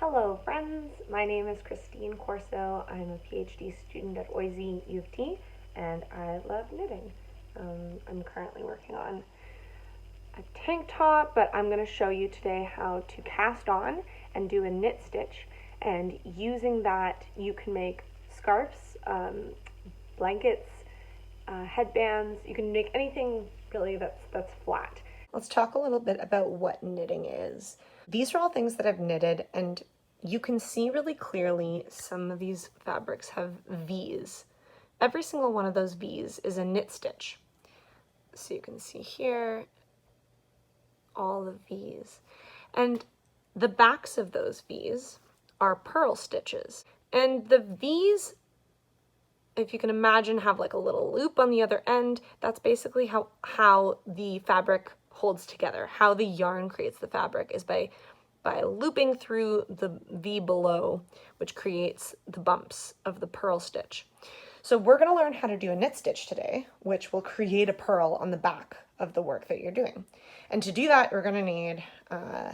Hello friends, my name is Christine Corso. I'm a PhD student at OISE U of T and I love knitting. I'm currently working on a tank top, but I'm going to show you today how to cast on and do a knit stitch, and using that you can make scarves, blankets, headbands. You can make anything really that's flat. Let's talk a little bit about what knitting is. These are all things that I've knitted, and you can see really clearly some of these fabrics have V's. Every single one of those V's is a knit stitch. So you can see here all the V's. And the backs of those V's are purl stitches. And the V's, if you can imagine, have like a little loop on the other end. That's basically how the fabric holds together. How the yarn creates the fabric is by looping through the V below, which creates the bumps of the purl stitch. So we're going to learn how to do a knit stitch today, which will create a purl on the back of the work that you're doing. And to do that, we're going to need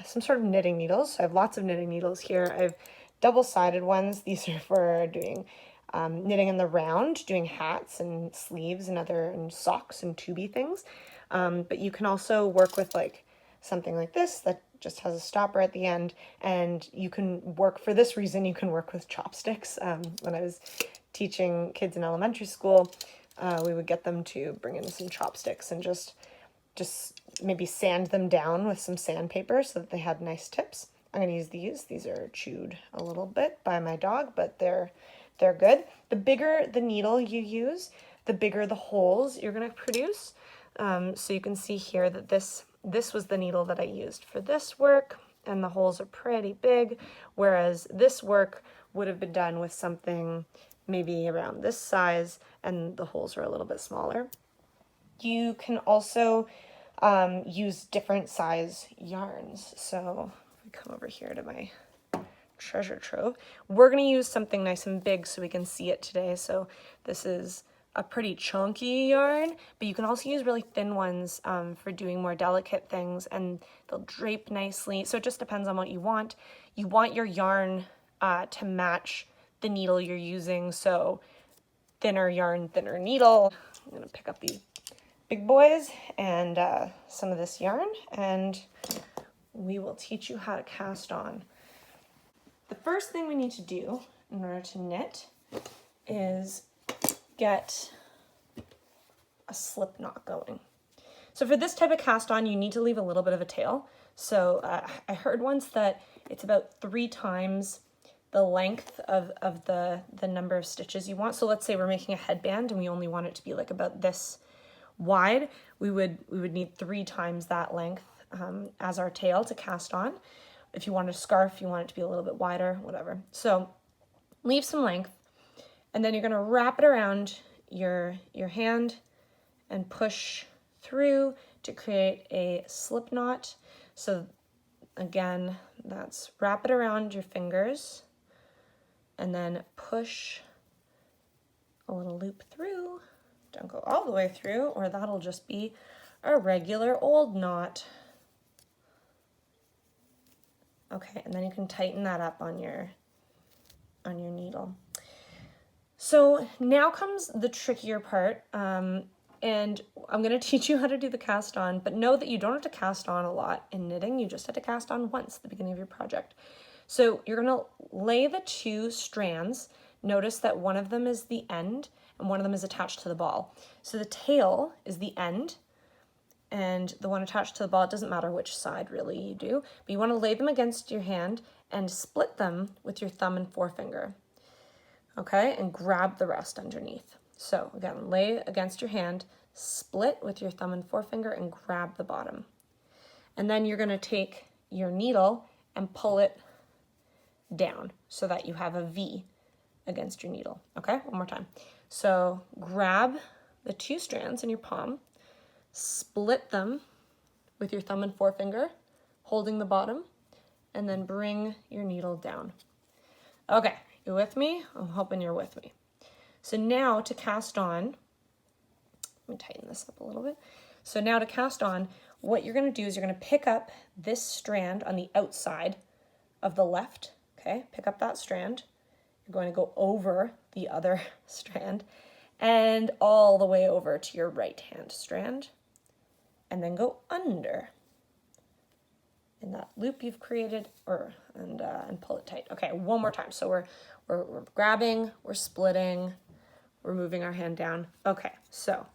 some sort of knitting needles. So I have lots of knitting needles here. I have double-sided ones. These are for doing knitting in the round, doing hats and sleeves and socks and tubey things. But you can also work with like something like this that just has a stopper at the end, and you can work, for this reason, you can work with chopsticks. When I was teaching kids in elementary school, we would get them to bring in some chopsticks and just maybe sand them down with some sandpaper so that they had nice tips. I'm going to use these. These are chewed a little bit by my dog, but they're good. The bigger the needle you use, the bigger the holes you're going to produce. So you can see here that this was the needle that I used for this work, and the holes are pretty big, whereas this work would have been done with something maybe around this size, and the holes are a little bit smaller. You can also use different size yarns. So if we come over here to my treasure trove, we're going to use something nice and big so we can see it today. So this is a pretty chunky yarn, but you can also use really thin ones for doing more delicate things, and they'll drape nicely. So it just depends on what you want. You want your yarn to match the needle you're using, so thinner yarn, thinner needle. I'm going to pick up these big boys and some of this yarn, and we will teach you how to cast on. The first thing we need to do in order to knit is get a slip knot going. So for this type of cast on, you need to leave a little bit of a tail. So I heard once that it's about 3 times the length of the number of stitches you want. So let's say we're making a headband and we only want it to be like about this wide. We would need 3 times that length as our tail to cast on. If you want a scarf, you want it to be a little bit wider, whatever. So leave some length, and then you're going to wrap it around your hand and push through to create a slip knot. So again, that's wrap it around your fingers and then push a little loop through. Don't go all the way through, or that'll just be a regular old knot. Okay, and then you can tighten that up on your needle. So now comes the trickier part, and I'm going to teach you how to do the cast on, but know that you don't have to cast on a lot in knitting. You just have to cast on once at the beginning of your project. So you're going to lay the 2 strands. Notice that one of them is the end and one of them is attached to the ball. So the tail is the end, and the one attached to the ball, it doesn't matter which side really you do, but you want to lay them against your hand and split them with your thumb and forefinger. Okay, and grab the rest underneath. So again, lay against your hand, split with your thumb and forefinger, and grab the bottom. And then you're going to take your needle and pull it down so that you have a V against your needle. Okay, one more time. So grab the 2 strands in your palm, split them with your thumb and forefinger, holding the bottom, and then bring your needle down. Okay, you with me? I'm hoping you're with me. So now to cast on, let me tighten this up a little bit. So now to cast on, what you're going to do is you're going to pick up this strand on the outside of the left, Okay, pick up that strand. You're going to go over the other strand and all the way over to your right hand strand, and then go under in that loop you've created, and pull it tight. Okay, one more time. So we're grabbing, we're splitting, we're moving our hand down. Okay, so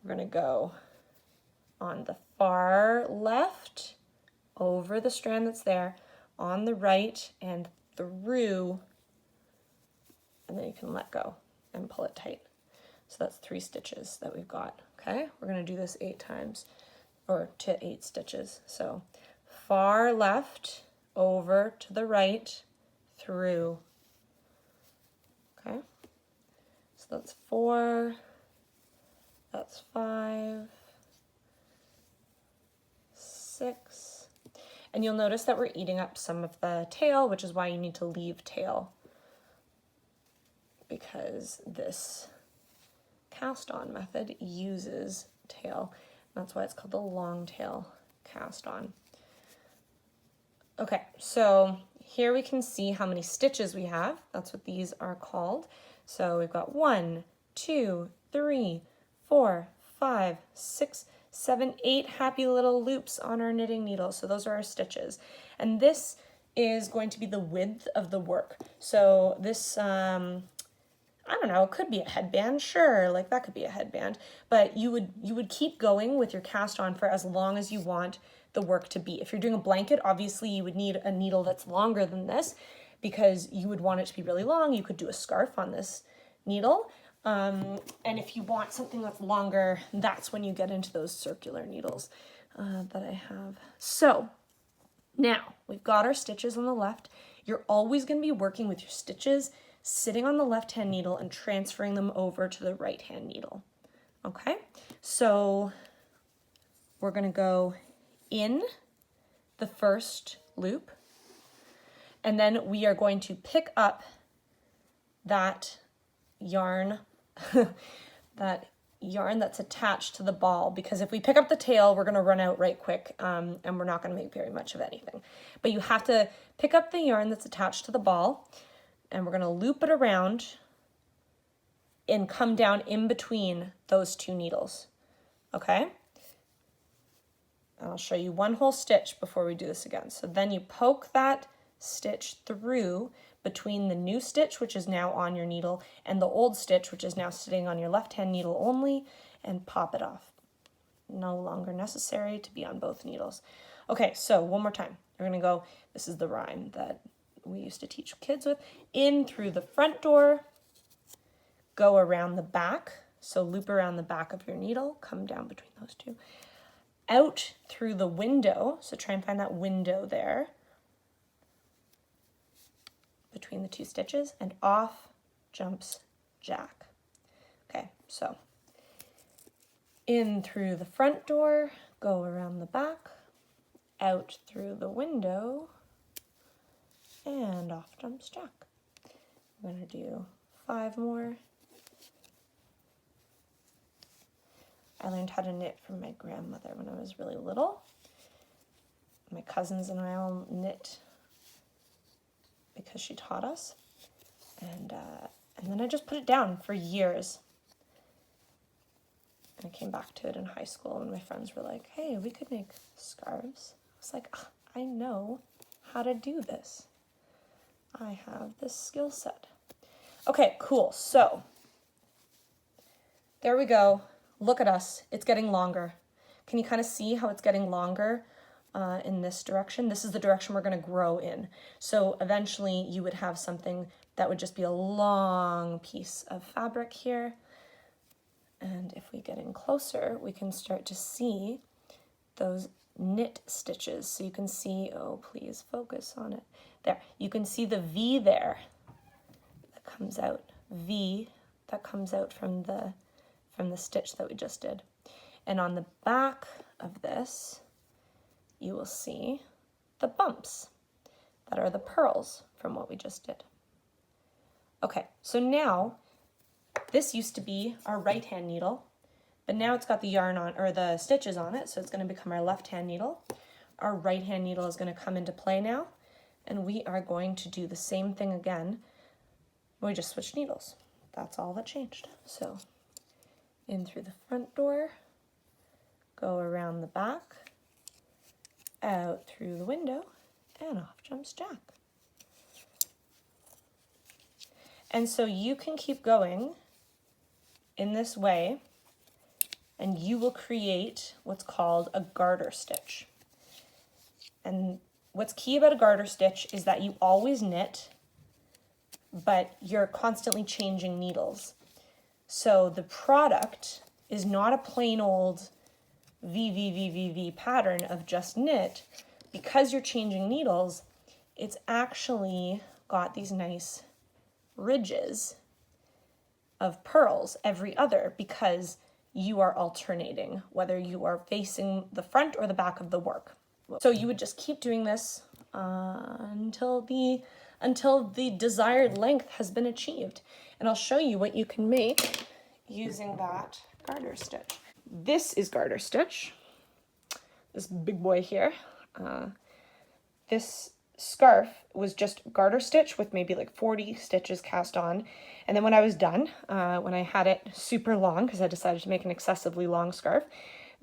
we're gonna go on the far left, over the strand that's there, on the right and through, and then you can let go and pull it tight. So that's 3 stitches that we've got. Okay, we're gonna do this 8 times, or to 8 stitches. So far left, over to the right, through. Okay, so that's 4, that's 5, 6, and you'll notice that we're eating up some of the tail, which is why you need to leave tail, because this cast on method uses tail. That's why it's called the long tail cast on. Okay, so here we can see how many stitches we have. That's what these are called. So we've got 1, 2, 3, 4, 5, 6, 7, 8 happy little loops on our knitting needle. So those are our stitches. And this is going to be the width of the work. So this, I don't know, it could be a headband, sure, like that could be a headband, but you would keep going with your cast on for as long as you want the work to be. If you're doing a blanket, obviously you would need a needle that's longer than this because you would want it to be really long. You could do a scarf on this needle. And if you want something that's longer, that's when you get into those circular needles that I have. So now we've got our stitches on the left. You're always going to be working with your stitches sitting on the left hand needle and transferring them over to the right hand needle. Okay, so we're going to go in the first loop, and then we are going to pick up that yarn that yarn that's attached to the ball, because if we pick up the tail, we're going to run out right quick, and we're not going to make very much of anything. But you have to pick up the yarn that's attached to the ball, and we're going to loop it around and come down in between those 2 needles. Okay? I'll show you one whole stitch before we do this again. So then you poke that stitch through between the new stitch, which is now on your needle, and the old stitch, which is now sitting on your left-hand needle only, and pop it off. No longer necessary to be on both needles. Okay, so one more time. You're going to go, this is the rhyme that we used to teach kids with, in through the front door, go around the back, so loop around the back of your needle, come down between those 2, out through the window, so try and find that window there, between the 2 stitches, and off jumps Jack. Okay, so in through the front door, go around the back, out through the window, and off jumps Jack. I'm going to do 5 more. I learned how to knit from my grandmother when I was really little. My cousins and I all knit because she taught us. And then I just put it down for years. And I came back to it in high school, and my friends were like, hey, we could make scarves. I was like, I know how to do this. I have this skill set. Okay, cool. So there we go. Look at us. It's getting longer. Can you kind of see how it's getting longer in this direction? This is the direction we're going to grow in. So eventually you would have something that would just be a long piece of fabric here. And if we get in closer, we can start to see those knit stitches. So you can see, oh, please focus on it. There, you can see the V there that comes out. V that comes out from the stitch that we just did. And on the back of this, you will see the bumps that are the purls from what we just did. Okay, so now this used to be our right hand needle, but now it's got the yarn on, or the stitches on it, so it's going to become our left hand needle. Our right hand needle is going to come into play now, and we are going to do the same thing again. We just switched needles. That's all that changed. So in through the front door, go around the back, out through the window, and off jumps Jack. And so you can keep going in this way, and you will create what's called a garter stitch. And what's key about a garter stitch is that you always knit, but you're constantly changing needles. So the product is not a plain old V pattern of just knit. Because you're changing needles, it's actually got these nice ridges of purls every other, because you are alternating whether you are facing the front or the back of the work. So you would just keep doing this until the desired length has been achieved. And I'll show you what you can make using that garter stitch. This is garter stitch, this big boy here. This scarf was just garter stitch with maybe like 40 stitches cast on. And then when I was done, when I had it super long, because I decided to make an excessively long scarf,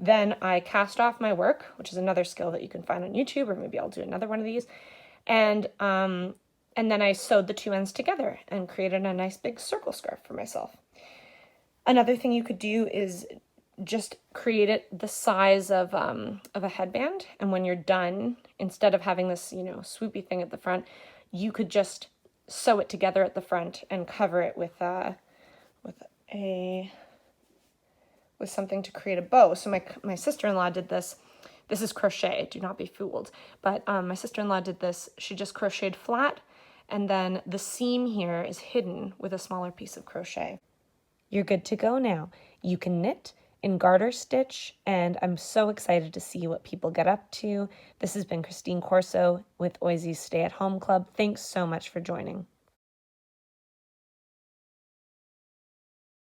then I cast off my work, which is another skill that you can find on YouTube, or maybe I'll do another one of these. And then I sewed the two ends together and created a nice big circle scarf for myself. Another thing you could do is just create it the size of a headband. And when you're done, instead of having this, swoopy thing at the front, you could just sew it together at the front and cover it with something to create a bow. So my sister-in-law did this. This is crochet, do not be fooled. But my sister-in-law did this. She just crocheted flat, and then the seam here is hidden with a smaller piece of crochet. You're good to go now. You can knit in garter stitch, and I'm so excited to see what people get up to. This has been Christine Corso with OISE Stay at Home Club. Thanks so much for joining.